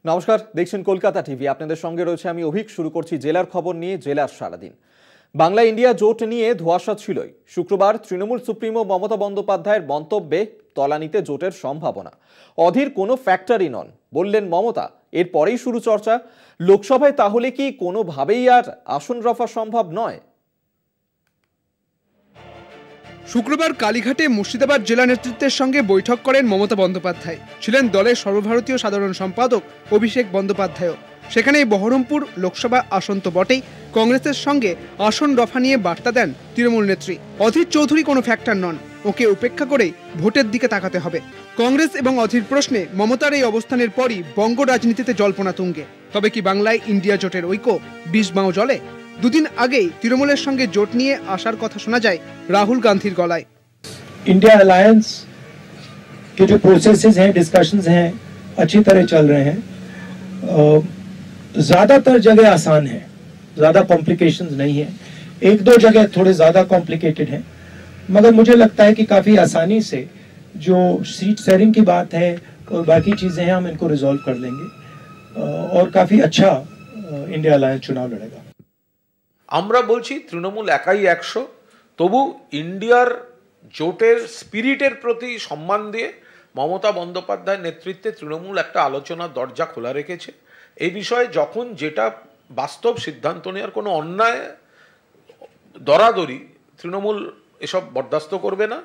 নমস্কার, দেখছেন কলকাতা টিভি। আপনাদের সঙ্গে রয়েছে আমি অভিক। শুরু করছি জেলার খবর নিয়ে। জেলার সারাদিন বাংলা ইন্ডিয়া জোট নিয়ে ধোঁয়াশা ছিলই। শুক্রবার তৃণমূল সুপ্রিমো মমতা বন্দ্যোপাধ্যায়ের মন্তব্যে তলানিতে জোটের সম্ভাবনা। অধীর কোনো ফ্যাক্টরই নন বললেন মমতা। এরপরেই শুরু চর্চা, লোকসভায় তাহলে কি কোনোভাবেই আর আসন রফা সম্ভব নয়? শুক্রবার কালীঘাটে মুর্শিদাবাদ জেলা নেতৃত্বের সঙ্গে বৈঠক করেন মমতা বন্দ্যোপাধ্যায়। ছিলেন দলের সর্বভারতীয় সাধারণ সম্পাদক অভিষেক বন্দ্যোপাধ্যায়ও। সেখানেই বহরমপুর লোকসভা আসন তো বটেই, কংগ্রেসের সঙ্গে আসন রফা নিয়ে বার্তা দেন তৃণমূল নেত্রী। অধীর চৌধুরী কোনো ফ্যাক্টর নন, ওকে উপেক্ষা করেই ভোটের দিকে তাকাতে হবে। কংগ্রেস এবং অধীর প্রশ্নে মমতার এই অবস্থানের পরই বঙ্গ রাজনীতিতে জল্পনা তুঙ্গে। তবে কি বাংলায় ইন্ডিয়া জোটের ঐক্য বিষবাও জলে? দুদিন আগেই তৃণমূলের সঙ্গে জোট নিয়ে আসার কথা শোনা যায় রাহুল গান্ধীর গলায়। इंडिया अलायंस के जो प्रोसेसेस हैं, डिस्कशंस हैं, अच्छी तरह चल रहे हैं। ज्यादातर जगह आसान है, ज्यादा कॉम्प्लिकेशंस नहीं है। एक दो जगह थोड़े ज्यादा कॉम्प्लिकेटेड हैं, मगर मुझे लगता है कि काफी आसानी से जो सीट शेयरिंग की बात है और बाकी चीजें हैं, हम इनको रिजॉल्व कर लेंगे और काफी अच्छा इंडिया अलायंस चुनाव लड़ेगा। আমরা বলছি তৃণমূল একাই 100, তবু ইন্ডিয়ার জোটের স্পিরিটের প্রতি সম্মান দিয়ে মমতা বন্দ্যোপাধ্যায়ের নেতৃত্বে তৃণমূল একটা আলোচনার দরজা খোলা রেখেছে। এই বিষয়ে যখন যেটা বাস্তব সিদ্ধান্ত নেওয়ার, কোনো অন্যায় দরাদরি তৃণমূল এসব বরদাস্ত করবে না।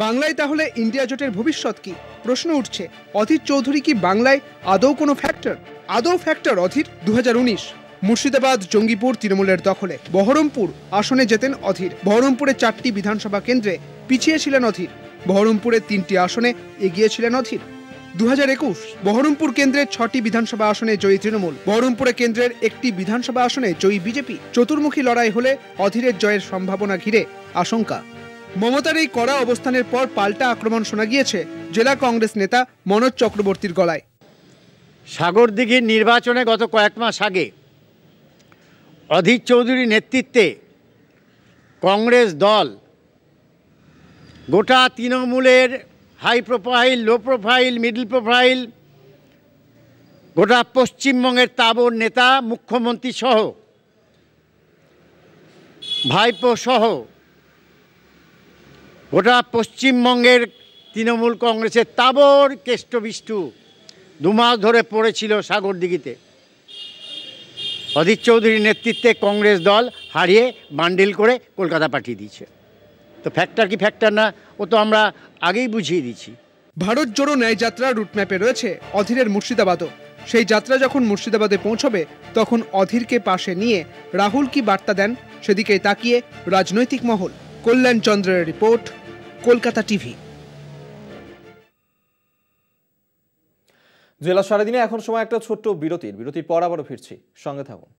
বাংলায় তাহলে ইন্ডিয়া জোটের ভবিষ্যৎ কি? প্রশ্ন উঠছে, অধীর চৌধুরী কি বাংলায় আদৌ কোনো ফ্যাক্টর? আদৌ ফ্যাক্টর অধীর? 2019 মুর্শিদাবাদ জঙ্গিপুর তৃণমূলের দখলে, বহরমপুর আসনে যেতেন অধীর। বহরমপুরে 4টি বিধানসভা কেন্দ্রে পিছিয়ে ছিলেন অধীর, বহরমপুরের 3টি আসনে এগিয়ে ছিলেন অধীর। 2021 বহরমপুর কেন্দ্রের 6টি বিধানসভা আসনে জয়ী তৃণমূল, বহরমপুরে কেন্দ্রের 1টি বিধানসভা আসনে জয়ী বিজেপি। চতুর্মুখী লড়াই হলে অধীরের জয়ের সম্ভাবনা ঘিরে আশঙ্কা। মমতার এই কড়া অবস্থানের পর পাল্টা আক্রমণ শোনা গিয়েছে জেলা কংগ্রেস নেতা মনোজ চক্রবর্তীর গলায়। সাগরদিঘির নির্বাচনে গত কয়েক মাস আগে অধীর চৌধুরীর নেতৃত্বে কংগ্রেস দল গোটা তৃণমূলের high profile, low profile, middle profile, গোটা পশ্চিমবঙ্গের তাবড় নেতা, মুখ্যমন্ত্রী সহ, ভাইপো সহ গোটা পশ্চিমবঙ্গের তৃণমূল কংগ্রেসের তাবড় কেষ্টবিষ্টু 2 মাস ধরে পড়েছিল সাগরদিঘিতে। অধীর চৌধুরীর নেতৃত্বে কংগ্রেস দল হারিয়ে বান্ডিল করে কলকাতা পাঠিয়ে দিয়েছে। তো ফ্যাক্টর কি ফ্যাক্টর না, ও তো আমরা আগেই বুঝিয়ে দিচ্ছি। ভারত জোড়ো ন্যায় যাত্রা রুটম্যাপে রয়েছে অধীরের মুর্শিদাবাদও। সেই যাত্রা যখন মুর্শিদাবাদে পৌঁছবে, তখন অধীরকে পাশে নিয়ে রাহুল কি বার্তা দেন, সেদিকেই তাকিয়ে রাজনৈতিক মহল। কল্যাণ চন্দ্রের রিপোর্ট, কলকাতা টিভি। জেলা সারাদিনে এখন সময় একটা ছোট্ট বিরতির পর আবারও ফিরছি, সঙ্গে থাকুন।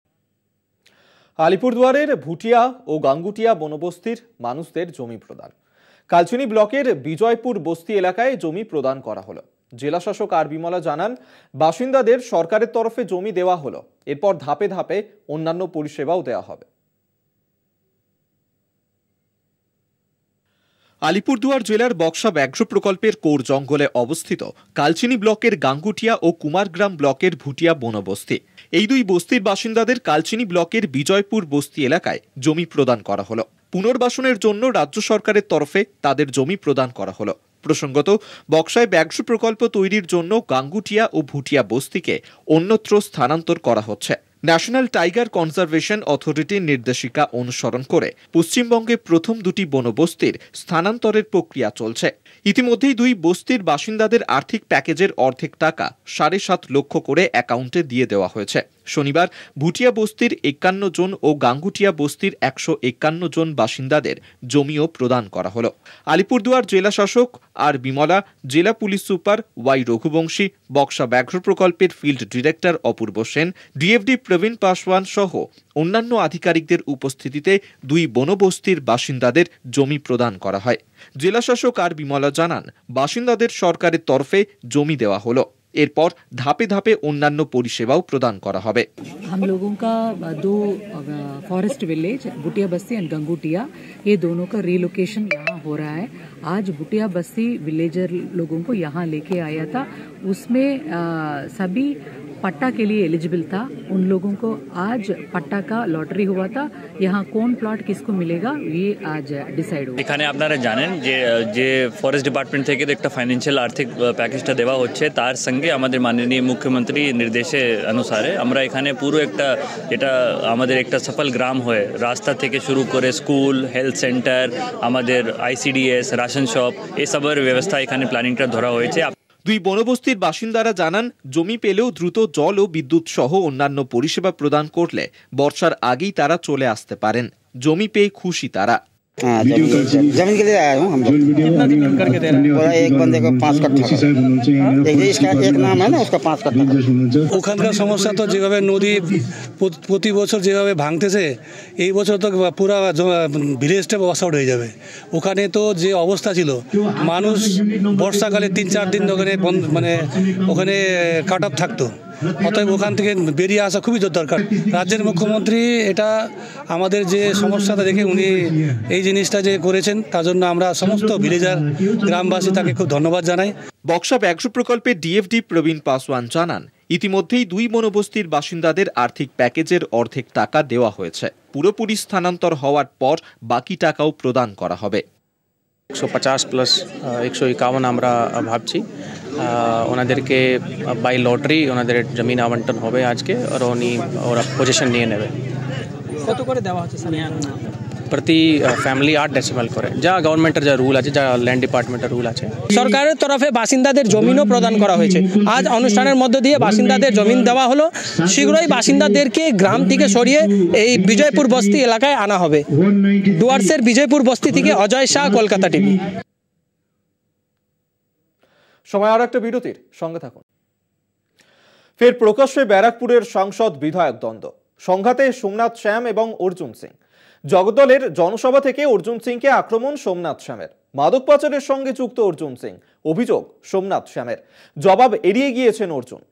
আলিপুরদুয়ারের ভুটিয়া ও গাঙ্গুটিয়া বনবস্তির মানুষদের জমি প্রদান। কালচিনি ব্লকের বিজয়পুর বস্তি এলাকায় জমি প্রদান করা হলো। জেলা শাসক আর বিমলা জানান, বাসিন্দাদের সরকারের তরফে জমি দেওয়া হলো, এরপর ধাপে ধাপে অন্যান্য পরিষেবাও দেওয়া হবে। আলিপুরদুয়ার জেলার বক্সা ব্যাঘ্র প্রকল্পের কোর জঙ্গলে অবস্থিত কালচিনি ব্লকের গাঙ্গুটিয়া ও কুমারগ্রাম ব্লকের ভুটিয়া বনবস্তি। এই 2 বস্তির বাসিন্দাদের কালচিনি ব্লকের বিজয়পুর বস্তি এলাকায় জমি প্রদান করা হলো। পুনর্বাসনের জন্য রাজ্য সরকারের তরফে তাদের জমি প্রদান করা হলো। প্রসঙ্গত, বক্সায় ব্যাঘ্র প্রকল্প তৈরির জন্য গাঙ্গুটিয়া ও ভুটিয়া বস্তিকে অন্যত্র স্থানান্তর করা হচ্ছে। ন্যাশনাল টাইগার কনজারভেশন অথরিটির নির্দেশিকা অনুসরণ করে পশ্চিমবঙ্গে প্রথম 2টি বনবস্তির স্থানান্তরের প্রক্রিয়া চলছে। ইতিমধ্যেই 2 বস্তির বাসিন্দাদের আর্থিক প্যাকেজের অর্ধেক টাকা 7.5 লক্ষ করে অ্যাকাউন্টে দিয়ে দেওয়া হয়েছে। শনিবার ভুটিয়া বস্তির 51 জন ও গাঙ্গুটিয়া বস্তির 151 জন বাসিন্দাদের জমিও প্রদান করা হলো। আলিপুরদুয়ার জেলা শাসক আর বিমলা, জেলা police super Y Raghuvanshi, Buxa ব্যাঘ্র প্রকল্পের field director Apurba Sen, DFD Prabin Paswan সহ অন্যান্য আধিকারিকদের উপস্থিতিতে 2 বনবস্তির বাসিন্দাদের জমি প্রদান করা হয়। জেলা শাসক আর বিমলা জানান, বাসিন্দাদের সরকারের তরফে জমি দেওয়া হলো, এরপর ধাপে ধাপে অন্যান্য পরিষেবাও প্রদান করা হবে। हम लोगों का 2 forest village Bhutia Basti and गंगुटिया, ये दोनों का रिलोकेशन यहाँ हो रहा है। आज भुटिया बस्ती विलेजर लोगों को यहाँ लेके आया था। उसमें सभी पट्टा के लिए एलिजिबल था। उन लोगों को आज पट्टा का लॉटरी हुआ था। यहाँ कौन प्लॉट किसको मिलेगा ये आज डिसाइड हुआ। এখানে আপনারা জানেন যে ফরেস্ট ডিপার্টমেন্ট থেকে একটা ফাইন্যান্সিয়াল আর্থিক প্যাকেজটা দেওয়া হচ্ছে, তার সঙ্গে আমাদের মাননীয় মুখ্যমন্ত্রী নির্দেশে অনুসারে আমরা এখানে পুরো এটা আমাদের একটা সফল গ্রাম হয়ে রাস্তা থেকে শুরু করে স্কুল, হেলথ সেন্টার, আমাদের আইসিডিএস, রাশন শপ এসবের ব্যবস্থা এখানে প্ল্যানিংটা ধরা হয়েছে। দুই বনবস্তির বাসিন্দারা জানান, জমি পেলেও দ্রুত জল ও বিদ্যুৎ সহ অন্যান্য পরিষেবা প্রদান করলে বর্ষার আগেই তারা চলে আসতে পারেন। জমি পেয়ে খুশি তারা। जमीन के लिए आया हूँ हम। कितना जमीन करके दे रहे हैं? एक बंदे को 5 कट्ठा, इसका एक नाम है ना, उसका 5 कट्ठा। ওখানকার সমস্যা তো যেভাবে নদী প্রতি বছর যেভাবে ভাঙতেছে, এই বছর তো পুরো ভিলেজটা ওয়াশ আউট হয়ে যাবে। ওখানে তো যে অবস্থা ছিল, মানুষ বর্ষাকালে 3-4 দিন মানে ওখানে কাট অফ থাকতো। অতএব ওখান থেকে বেরিয়ে আসা খুবই দরকার। রাজ্যের মুখ্যমন্ত্রী এটা আমাদের যে সমস্যাটা দেখে উনি এই জিনিসটা যে করেছেন, তার জন্য আমরা সমস্ত ভিলেজার গ্রামবাসী তাকে খুব ধন্যবাদ জানাই। বক্সা ব্যাঘ্র প্রকল্পের ডিএফডি প্রবীণ পাসওয়ান জানান, ইতিমধ্যেই দুই বনবস্তির বাসিন্দাদের আর্থিক প্যাকেজের অর্ধেক টাকা দেওয়া হয়েছে। পুরোপুরি স্থানান্তর হওয়ার পর বাকি টাকাও প্রদান করা হবে। 150 প্লাস 151 আমরা ভাবছি ওনাদেরকে বাই লটারি ওনাদের জমিন আবন্টন হবে আজকে, আর ওরা পজিশন নিয়ে নেবে। কত করে দেওয়া হচ্ছে স্যার? প্রতি ফ্যামিলি 8 ডেসিমাল করে, যা গভর্নমেন্টের যা রুল আছে, যা ল্যান্ড ডিপার্টমেন্টের রুল আছে। সরকারের তরফে বাসিন্দাদের জমিনও প্রদান করা হয়েছে। আজ অনুষ্ঠানের মধ্য দিয়ে বাসিন্দাদের জমিন দেওয়া হলো। শীঘ্রই বাসিন্দাদেরকে গ্রাম থেকে সরিয়ে এই বিজয়পুর বস্তি এলাকায় আনা হবে। ডুয়ার্সের বিজয়পুর বস্তি থেকে অজয় শাহ, কলকাতা টিভি। সময় আর একটা বিরতির, সঙ্গে থাকুন। ফের প্রকাশ্যে ব্যারাকপুরের সাংসদ বিধায়ক দ্বন্দ্ব, সংঘাতে সোমনাথ শ্যাম এবং অর্জুন সিং। জগদ্দলের জনসভা থেকে অর্জুন সিংকে আক্রমণ সোমনাথ শ্যামের। মাদক পাচারের সঙ্গে যুক্ত অর্জুন সিং, অভিযোগ সোমনাথ শ্যামের। জবাব এড়িয়ে গিয়েছেন অর্জুন।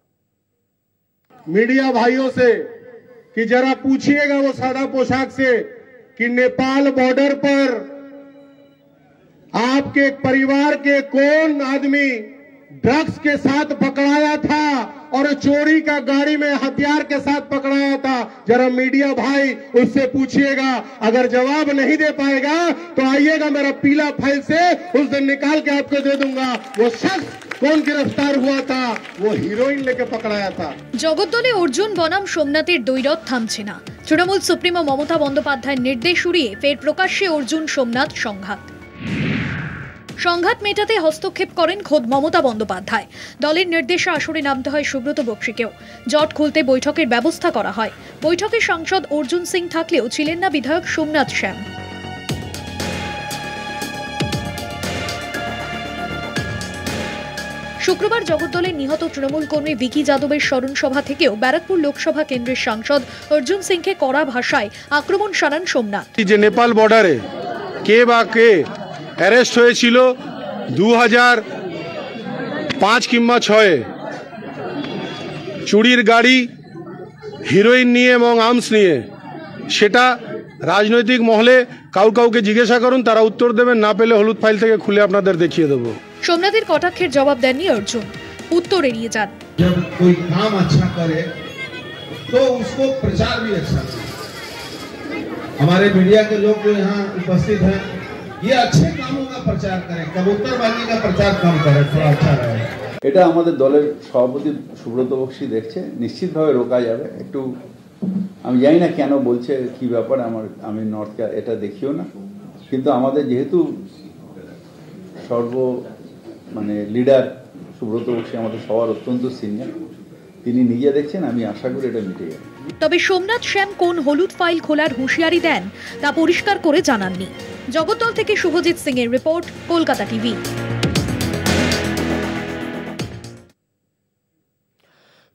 मीडिया भाइयों से कि जरा पूछिएगा वो सादा पोशाक से कि नेपाल बॉर्डर पर आपके परिवार के कौन आदमी ड्रग्स के साथ पकड़ाया था और चोरी का गाड़ी में हथियार के साथ पकड़ाया था। जरा मीडिया भाई उससे पूछिएगा। अगर जवाब नहीं दे पाएगा तो आइएगा मेरा पीला फाइल से, उस दिन निकाल के आपको दे दूंगा वो शख्स कौन गिरफ्तार हुआ था, वो हीरोइन लेके पकड़ाया था। জগদ্দলে অর্জুন বনাম সোমনাথের দৈরথ থামছে না। তৃণমূল সুপ্রিমো মমতা বন্দ্যোপাধ্যায়ের নির্দেশ উড়িয়ে ফের প্রকাশ্যে অর্জুন সোমনাথ সংঘাত মেটাতে হস্তক্ষেপ করেন খোদ মমতা বন্দ্যোপাধ্যায়। দলের নির্দেশে আসরে নামতে হয় সুব্রত বক্সিকেও। জট খুলতে বৈঠকের ব্যবস্থা করা হয়। বৈঠকে সাংসদ অর্জুন সিং থাকলেও ছিলেন না বিধায়ক সোমনাথ শ্যাম। শুক্রবার জগদ্দলের নিহত তৃণমূল কর্মী ভিকি যাদবের স্মরণ সভা থেকেও ব্যারাকপুর লোকসভা কেন্দ্রের সাংসদ অর্জুন সিংকে কড়া ভাষায় আক্রমণ শানান সোমনাথ। যে নেপাল বর্ডারে কে বা কে অ্যারেস্ট হয়েছিল 2005 কিংবা 6-এ, চুরির গাড়ি, হিরোইন নিয়ে এবং আর্মস নিয়ে, সেটা রাজনৈতিক মহলে কাউকে জিজ্ঞাসা করুন, তারা উত্তর দেবেন। না পেলে হলুদ ফাইল থেকে খুলে আপনাদের দেখিয়ে দেবো। সোমনাথের কটাক্ষের জবাব দেননি অর্জুন, উত্তর এড়িয়ে যান। जब कोई काम अच्छा करे तो उसको प्रचार भी अच्छा करे। हमारे मीडिया के लोग जो यहाँ उपस्थित हैं, ये अच्छे कामों का प्रचार करें, कबूतरबाजी का प्रचार कम करें, थोड़ा अच्छा रहे। এটা আমাদের দলের সভাপতি সুব্রত বক্সি দেখছে, নিশ্চিতভাবে রোকা যাবে। একটু আমি জানি না কেন বলছে, কি ব্যাপার, আমি নর্থকে এটা দেখিও না, কিন্তু আমাদের যেহেতু লিডার সুব্রত বক্সি আমাদের সবার অত্যন্ত সিনিয়র, তিনি নিজে দেখছেন, আমি আশা করি এটা মিটে যাবে। তবে সোমনাথ শ্যাম কোন হলুদ ফাইল খোলার হুঁশিয়ারি দেন তা পরিষ্কার করে জানাননি। জগদ্দল থেকে শুভজিৎ সিং এর রিপোর্ট, কলকাতা টিভি।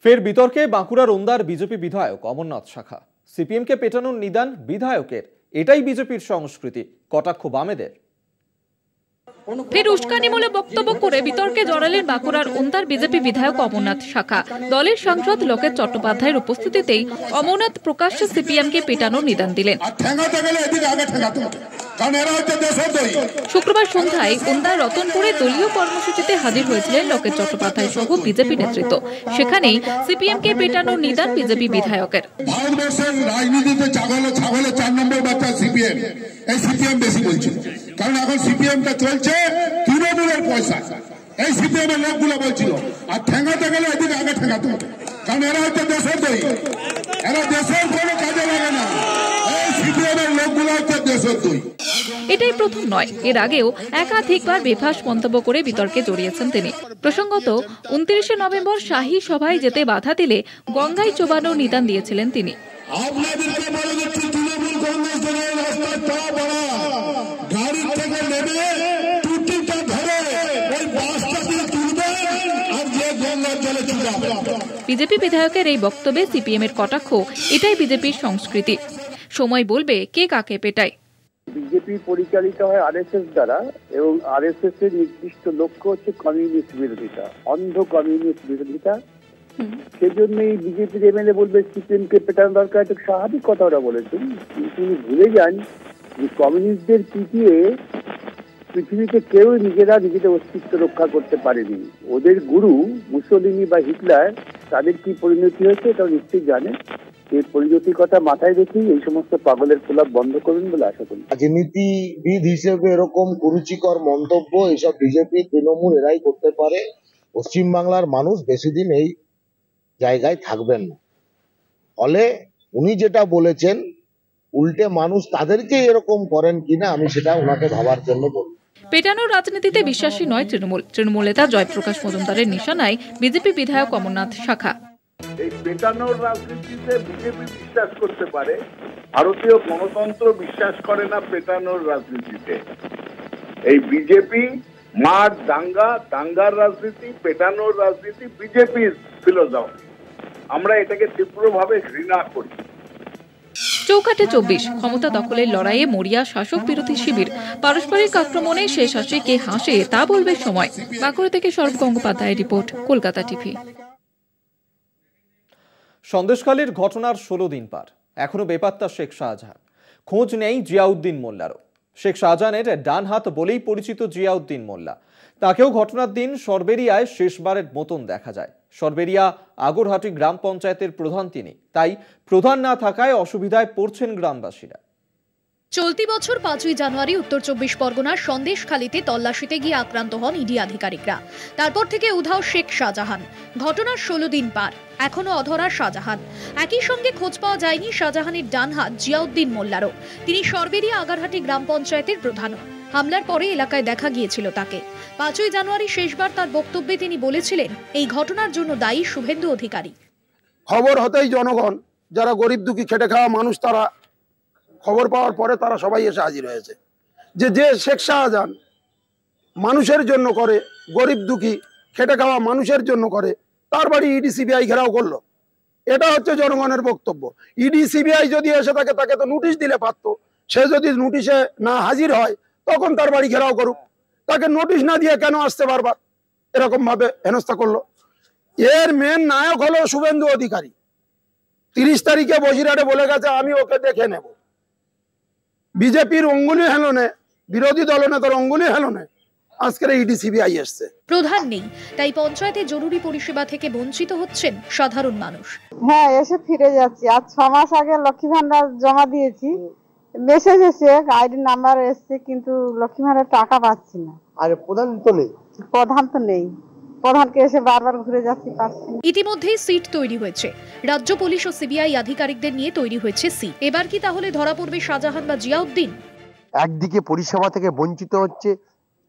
ফের বিতর্কে বাঁকুড়ার ওন্দার বিজেপি বিধায়ক অমরনাথ শাখা। সিপিএমকে পেটানোর নিদান বিধায়কের, এটাই বিজেপির সংস্কৃতি, কটাক্ষ বামেদের। ফের উস্কানিমূলক বক্তব্য করে বিতর্কে জড়ালেন বাঁকুড়ার ওন্দার বিজেপি বিধায়ক অমরনাথ শাখা। দলের সাংসদ লোকেশ চট্টোপাধ্যায়ের উপস্থিতিতেই অমরনাথ প্রকাশ্যে সিপিএমকে পেটানোর নিদান দিলেন। শুক্রবার সন্ধ্যায় ওন্দার রতনপুরে দলীয় কর্মসূচিতে হাজির হয়েছিলেন লোকেশ চট্টোপাধ্যায় সহ বিজেপি নেতৃত্ব। সেখানেই সিপিএমকে পেটানোর নিদান বিজেপি বিধায়কের। ভারতবর্ষের রাজনীতিতে ছাগলের 4 নম্বর বাচ্চা সিপিএম। এই সিপিএম বেশি বলছিল, কারণ এখন সিপিএমটা চলছে তৃণমূলের পয়সা। এই সিপিএম এর লোকগুলো বলছিল, আর ঠেঙ্গাতে গেলে এদিকে আগে ঠেঙ্গাতে হবে, কারণ এরা হচ্ছে দেশের দই, এরা দেশের কোনো কাজে লাগে না। এই সিপিএম এর লোকগুলো হচ্ছে দেশের দই। এটাই প্রথম নয়, এর আগেও একাধিকবার বেফাঁস মন্তব্য করে বিতর্কে জড়িয়েছেন তিনি। প্রসঙ্গত 29শে নভেম্বর শাহী সভায় যেতে বাধা দিলে গঙ্গায় চোবানোর নিদান দিয়েছিলেন তিনি। আপনাদেরকে বলে দিচ্ছি, তৃণমূল কংগ্রেস দলের রাস্তায় পা পড়া গাড়ি থেকে নেমে টুটিটা ধরে ওই বাসটা দিয়ে তুলবেন আর যে গঙ্গার জলে চুবাবেন। বিজেপি বিধায়কের এই বক্তব্যে সিপিএম এর কটাক্ষ, এটাই বিজেপির সংস্কৃতি। সময় বলবে কে কাকে পেটায়। বিজেপি পরিচালিত হয় আরএসএস দ্বারা, এবং আরএসএস এর নির্দিষ্ট লক্ষ্য হচ্ছে কমিউনিস্ট বিরোধিতা, অন্ধ কমিউনিস্ট বিরোধিতা। সেজন্যই বিজেপির এমএলএ বলবে সিপিএম কে পেটানো দরকার, এটা স্বাভাবিক কথা ওরা বলেছেন। কিন্তু উনি ভুলে যান যে কমিউনিস্টদের পিটিয়ে পৃথিবীতে কেউ নিজেদের অস্তিত্ব রক্ষা করতে পারেনি। ওদের গুরু মুসোলিনি বা হিটলার, তাদের কি পরিণতি হয়েছে এটা নিশ্চয়ই জানেন। এই পরিণতির কথা মাথায় রেখেই এই সমস্ত পাগলের প্রলাপ বন্ধ করবেন বলে আশা করি। রাজনীতিবিদ হিসেবে এরকম কুরুচিকর মন্তব্য এসব বিজেপি তৃণমূল এরাই করতে পারে। পশ্চিমবাংলার মানুষ বেশি দিন এই জায়গায় থাকবেন না। ফলে উনি যেটা বলেছেন, উল্টে মানুষ তাদেরকে এরকম করেন কিনা আমি সেটা ওনাকে ভাবার জন্য বলবো। পেটানোর রাজনীতিতে বিশ্বাসী নয় তৃণমূল নেতা জয়প্রকাশ মজুমদারের নিশানায় বিজেপি বিধায়ক অমরনাথ শাখা। এই পেটানোর রাজনীতিতে বিজেপি বিশ্বাস করতে পারে, ভারতীয় গণতন্ত্র বিশ্বাস করে না পেটানোর রাজনীতিতে। এই বিজেপি মার দাঙ্গার রাজনীতি, পেটানোর রাজনীতি বিজেপির ফিলোসফি। আমরা এটাকে তীব্রভাবে ঘৃণা করি। চৌকাঠে 24 ক্ষমতা দখলের লড়াইয়ে মরিয়া শাসক বিরোধী শিবির। পারস্পরিক আক্রমণে শেষ হাসে কে হাসে তা বলবে সময়। বাঁকুড়া থেকে সৌরভ গঙ্গোপাধ্যায়ের রিপোর্ট, কলকাতা টিভি। সন্দেশখালীর ঘটনার 16 দিন পার, এখনো বেপাত্তা শেখ শাহজাহান। খোঁজ নেই জিয়াউদ্দিন মোল্লারও। শেখ শাহজাহানের ডান হাত বলেই পরিচিত জিয়াউদ্দিন মোল্লা, তাকেও ঘটনার দিন সরবেরিয়ায় শেষবারের মতন দেখা যায়। সরবেরিয়া আগরহাটি গ্রাম পঞ্চায়েতের প্রধান তিনি, তাই প্রধান না থাকায় অসুবিধায় পড়ছেন গ্রামবাসীরা। চলতি বছর 5ই জানুয়ারি উত্তর 24 পরগনার সন্দেশখালীতে তল্লাশিতে গিয়ে আক্রান্ত হন ইডি আধিকারিকরা। তারপর থেকে উধাও শেখ শাহজাহান। ঘটনার 16 দিন পার, এখনো অধরা শাহজাহান। একই সঙ্গে খোঁজ পাওয়া যায়নি শাহজাহানের ডান হাত জিয়াউদ্দিন মোল্লারও। তিনি সরবেরিয়া আগরহাটি গ্রাম পঞ্চায়েতের প্রধানও। হামলার পরে এলাকায় দেখা গিয়েছিল তাকে। 5ই জানুয়ারি শেষবার তার বক্তব্যে তিনি বলেছিলেন, এই ঘটনার জন্য দায়ী শুভেন্দু অধিকারী। খবর হতেই জনগণ, যারা গরিব দুঃখী খেটে খাওয়া মানুষ, তারা খবর পাওয়ার পরে তারা সবাই এসে হাজির হয়েছে। যে শেখ শাহজাহান মানুষের জন্য করে, গরিব দুঃখী খেটে খাওয়া মানুষের জন্য করে, তার বাড়ি ইডি সিবিআই ঘেরাও করলো। এটা হচ্ছে জনগণের বক্তব্য। ইডি সিবিআই যদি এসে থাকে, তাকে তো নোটিশ দিলে পারতো। সে যদি নোটিশে না হাজির হয়, তখন তার বাড়ি ঘেরাও করুক। তাকে নোটিশ না দিয়ে কেন আসতে বারবার এরকম ভাবে হেনস্থা করলো? এর মেন নায়ক হলো শুভেন্দু অধিকারী। 30 তারিখে বসিরহাটে বলে গেছে, আমি ওকে দেখে নেব। বিজেপির অঙ্গুলি হেলনে, বিরোধী দলনেতার অঙ্গুলি হেলনে আজকের ইডি সিবিআই এসছে। প্রধান নেই, তাই পঞ্চায়েতে জরুরি পরিষেবা থেকে বঞ্চিত হচ্ছেন সাধারণ মানুষ। হ্যাঁ, এসে ফিরে যাচ্ছি। আজ 6 মাস আগে লক্ষ্মী ভান্ডার জমা দিয়েছি, মেসেজ এসে আইডি নাম্বার এসছে, কিন্তু লক্ষ্মী ভান্ডার টাকা পাচ্ছি না। আর প্রধান তো নেই, প্রধানকে এসে বারবার ঘুরে যাচ্ছি, পাচ্ছি না। ইতিমধ্যেই সিট তৈরি হয়েছে। রাজ্য পুলিশ ও সিবিআই আধিকারিকদের নিয়ে তৈরি হয়েছে সিট। এবার কি তাহলে ধরা পড়বে শাহজাহান বা জিয়াউদ্দিন? একদিকে পরিষেবা থেকে বঞ্চিত হচ্ছে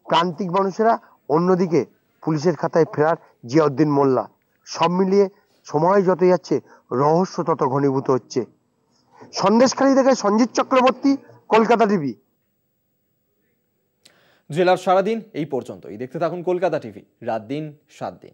প্রান্তিক মানুষেরা, অন্যদিকে পুলিশের খাতায় ফেরার জিয়াউদ্দিন মোল্লা। সব মিলিয়ে সময় যত যাচ্ছে রহস্য তত ঘনীভূত হচ্ছে। সন্দেশখালী থেকে সঞ্জিত চক্রবর্তী, কলকাতা টিভি। জেলার সারাদিন এই পর্যন্তই। দেখতে থাকুন কলকাতা টিভি, রাত দিন 7 দিন।